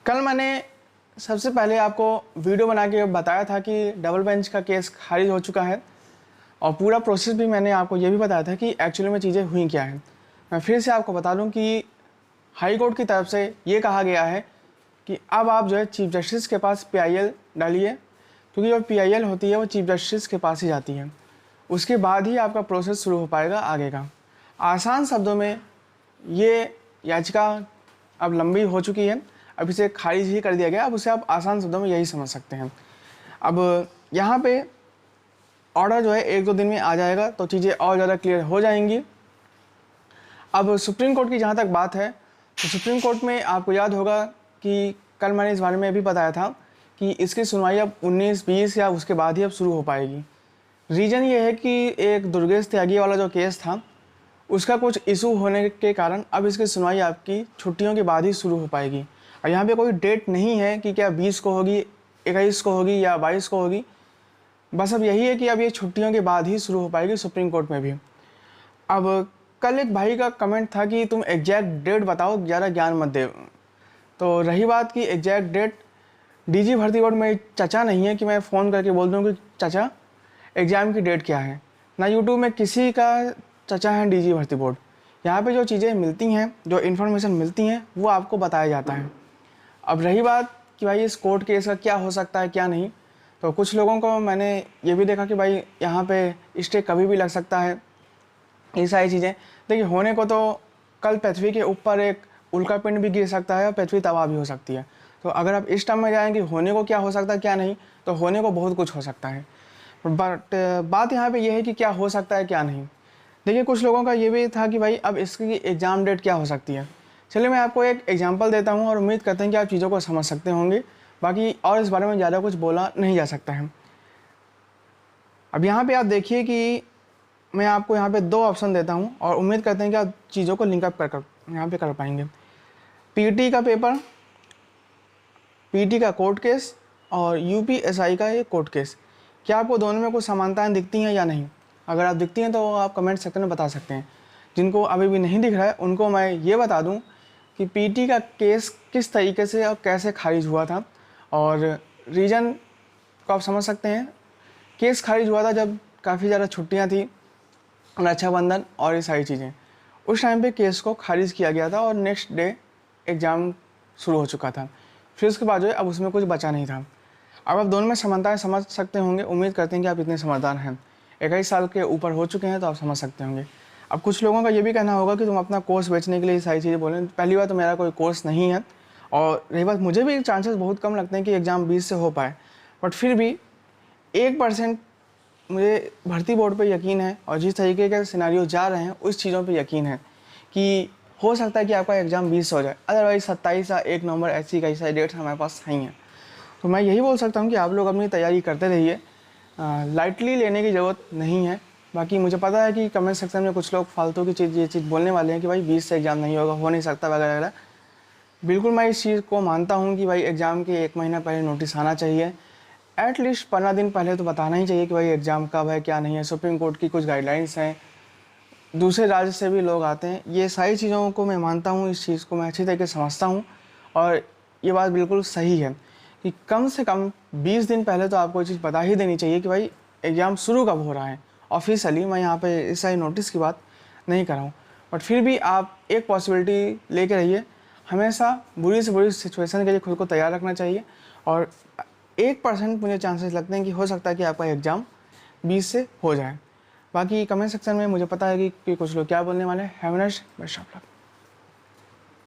कल मैंने सबसे पहले आपको वीडियो बना के बताया था कि डबल बेंच का केस खारिज हो चुका है और पूरा प्रोसेस भी मैंने आपको ये भी बताया था कि एक्चुअली में चीज़ें हुई क्या हैं। मैं फिर से आपको बता दूं कि हाई कोर्ट की तरफ से ये कहा गया है कि अब आप जो है चीफ जस्टिस के पास पीआईएल डालिए, क्योंकि जो पीआईएल होती है वो चीफ जस्टिस के पास ही जाती है। उसके बाद ही आपका प्रोसेस शुरू हो पाएगा आगे का। आसान शब्दों में ये याचिका अब लंबी हो चुकी है, अब इसे खारिज ही कर दिया गया। अब उसे आप आसान शब्दों में यही समझ सकते हैं। अब यहाँ पे ऑर्डर जो है 1-2 दिन में आ जाएगा तो चीज़ें और ज़्यादा क्लियर हो जाएंगी। अब सुप्रीम कोर्ट की जहाँ तक बात है तो सुप्रीम कोर्ट में आपको याद होगा कि कल मैंने इस बारे में भी बताया था कि इसकी सुनवाई अब 19-20 या उसके बाद ही अब शुरू हो पाएगी। रीज़न ये है कि एक दुर्गेश त्यागी वाला जो केस था उसका कुछ इशू होने के कारण अब इसकी सुनवाई आपकी छुट्टियों के बाद ही शुरू हो पाएगी। और यहाँ पे कोई डेट नहीं है कि क्या 20 को होगी, 21 को होगी या 22 को होगी। बस अब यही है कि अब ये छुट्टियों के बाद ही शुरू हो पाएगी सुप्रीम कोर्ट में भी। अब कल एक भाई का कमेंट था कि तुम एग्जैक्ट डेट बताओ, ज़्यादा ज्ञान मत दे। तो रही बात कि एग्जैक्ट डेट, डीजी भर्ती बोर्ड में चाचा नहीं है कि मैं फ़ोन करके बोल दूँ कि चाचा एग्ज़ाम की डेट क्या है। ना यूट्यूब में किसी का चाचा है डीजी भर्ती बोर्ड। यहाँ पे जो चीज़ें मिलती हैं, जो इन्फॉर्मेशन मिलती हैं, वो आपको बताया जाता है। अब रही बात कि भाई इस कोर्ट केस का क्या हो सकता है क्या नहीं, तो कुछ लोगों को मैंने ये भी देखा कि भाई यहाँ पे स्टे कभी भी लग सकता है, ये सारी चीज़ें। देखिए, होने को तो कल पृथ्वी के ऊपर एक उल्कापिंड भी गिर सकता है और पृथ्वी तबाह भी हो सकती है। तो अगर आप इस टर्म में जाएँ कि होने को क्या हो सकता है क्या नहीं, तो होने को बहुत कुछ हो सकता है। बट बात यहाँ पे ये है कि क्या हो सकता है क्या नहीं। देखिए, कुछ लोगों का ये भी था कि भाई अब इसकी एग्ज़ाम डेट क्या हो सकती है। चलिए मैं आपको एक एग्जांपल देता हूँ और उम्मीद करते हैं कि आप चीज़ों को समझ सकते होंगे। बाकी और इस बारे में ज़्यादा कुछ बोला नहीं जा सकता है। अब यहाँ पे आप देखिए कि मैं आपको यहाँ पे 2 ऑप्शन देता हूँ और उम्मीद करते हैं कि आप चीज़ों को लिंकअप कर यहाँ पे कर पाएंगे। पीटी का पेपर, पीटी का कोर्ट केस और यूपीएसआई का ये कोर्ट केस, क्या आपको दोनों में कुछ समानताएं दिखती हैं या नहीं? अगर आप दिखती हैं तो आप कमेंट सेक्शन में बता सकते हैं। जिनको अभी भी नहीं दिख रहा है उनको मैं ये बता दूं कि पीटी का केस किस तरीके से और कैसे खारिज हुआ था, और रीज़न को आप समझ सकते हैं। केस खारिज हुआ था जब काफ़ी ज़्यादा छुट्टियां थी, रक्षाबंधन और ये सारी चीज़ें। उस टाइम पे केस को खारिज किया गया था और नेक्स्ट डे एग्ज़ाम शुरू हो चुका था। फिर उसके बाद जो है अब उसमें कुछ बचा नहीं था। अब आप दोनों में समानताएं समझ सकते होंगे। उम्मीद करते हैं कि आप इतने समझदार हैं, 21 साल के ऊपर हो चुके हैं तो आप समझ सकते होंगे। अब कुछ लोगों का ये भी कहना होगा कि तुम अपना कोर्स बेचने के लिए ये सारी चीज़ें बोल रहे हैं। पहली बात तो मेरा कोई कोर्स नहीं है, और रही बात मुझे भी चांसेस बहुत कम लगते हैं कि एग्ज़ाम 20 से हो पाए। बट फिर भी 1% मुझे भर्ती बोर्ड पे यकीन है और जिस तरीके के सिनारियो जा रहे हैं उस चीज़ों पे यकीन है कि हो सकता है कि आपका एग्ज़ाम 20 से हो जाए। अदरवाइज़ 27 या 1 नवंबर ऐसी कई सारी डेट्स हमारे पास नहीं हैं। तो मैं यही बोल सकता हूँ कि आप लोग अपनी तैयारी करते रहिए, लाइटली लेने की ज़रूरत नहीं है। बाकी मुझे पता है कि कमेंट सेक्शन में कुछ लोग फालतू की ये चीज़ बोलने वाले हैं कि भाई 20 से एग्ज़ाम नहीं होगा, हो नहीं सकता वगैरह वगैरह। बिल्कुल मैं इस चीज़ को मानता हूँ कि भाई एग्ज़ाम के 1 महीना पहले नोटिस आना चाहिए। एटलीस्ट 15 दिन पहले तो बताना ही चाहिए कि भाई एग्ज़ाम कब है क्या नहीं है। सुप्रीम कोर्ट की कुछ गाइडलाइंस हैं, दूसरे राज्य से भी लोग आते हैं। ये सारी चीज़ों को मैं मानता हूँ, इस चीज़ को मैं अच्छी तरीके से समझता हूँ और ये बात बिल्कुल सही है कि कम से कम 20 दिन पहले तो आपको ये चीज़ बता ही देनी चाहिए कि भाई एग्ज़ाम शुरू कब हो रहा है। ऑफिशियली मैं यहाँ पे इस सारी नोटिस की बात नहीं कर रहा हूँ, बट फिर भी आप एक पॉसिबिलिटी लेके रहिए। हमेशा बुरी से बुरी सिचुएशन के लिए खुद को तैयार रखना चाहिए, और 1% मुझे चांसेस लगते हैं कि हो सकता है कि आपका एग्ज़ाम 20 से हो जाए। बाकी कमेंट सेक्शन में मुझे पता है कि कुछ लोग क्या बोलने वाले हैं। Have a nice day, best of luck.